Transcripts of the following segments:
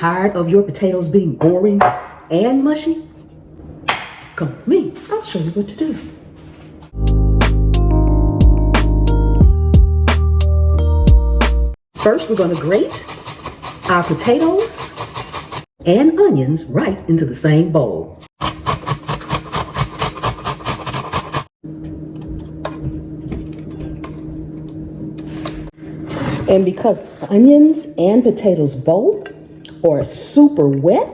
tired of your potatoes being boring and mushy? Come with me, I'll show you what to do. First, we're going to grate our potatoes and onions right into the same bowl. And because onions and potatoes both are super wet,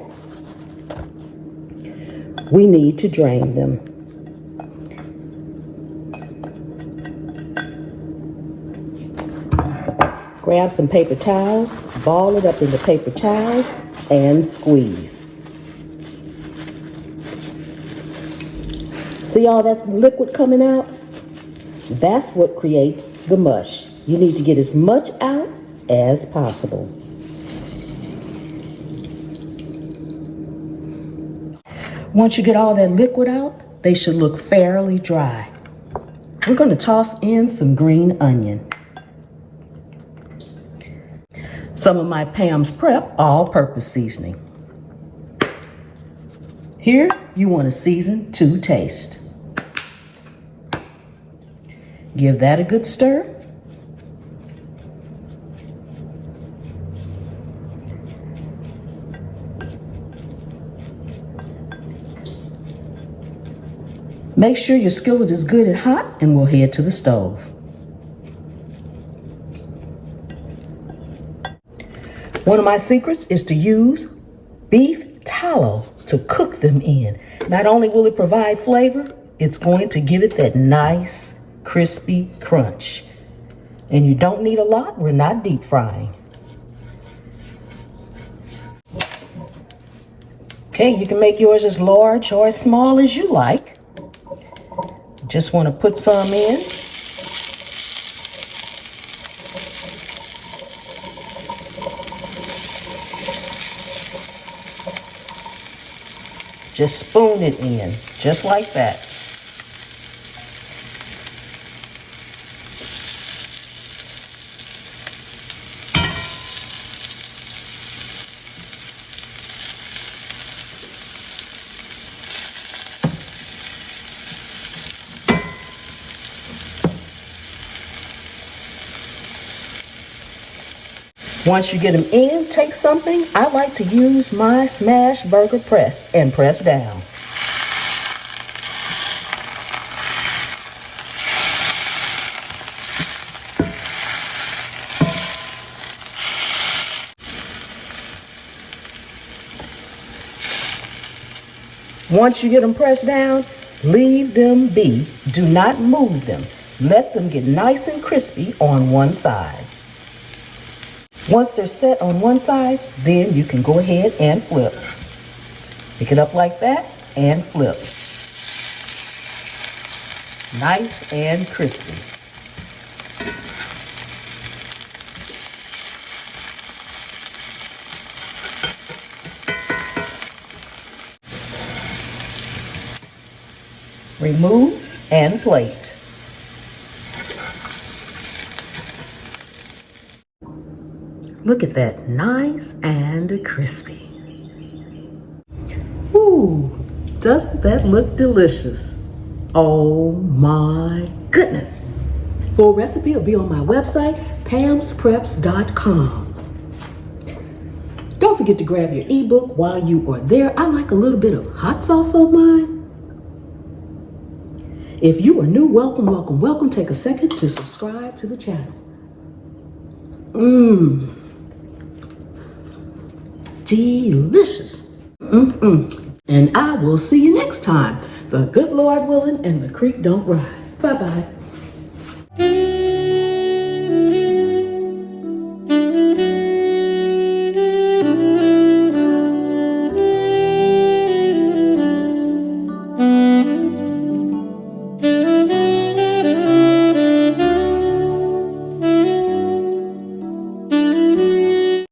we need to drain them. Grab some paper towels, ball it up into paper towels, and squeeze. See all that liquid coming out? That's what creates the mush. You need to get as much out as possible. Once you get all that liquid out, they should look fairly dry. We're going to toss in some green onion. Some of my Pam's Prep all-purpose seasoning. Here, you want to season to taste. Give that a good stir. Make sure your skillet is good and hot, and we'll head to the stove. One of my secrets is to use beef tallow to cook them in. Not only will it provide flavor, it's going to give it that nice, crispy crunch. And you don't need a lot, we're not deep frying. Okay, you can make yours as large or as small as you like. Just want to put some in. Just spoon it in, just like that. Once you get them in, take something. I like to use my smash burger press and press down. Once you get them pressed down, leave them be. Do not move them. Let them get nice and crispy on one side. Once they're set on one side, then you can go ahead and flip. Pick it up like that and flip. Nice and crispy. Remove and plate. Look at that, nice and crispy. Ooh, doesn't that look delicious? Oh my goodness. Full recipe will be on my website, pamspreps.com. Don't forget to grab your ebook while you are there. I like a little bit of hot sauce on mine. If you are new, welcome, welcome, welcome. Take a second to subscribe to the channel. Delicious. And I will see you next time. The good Lord willing and the creek don't rise. Bye-bye.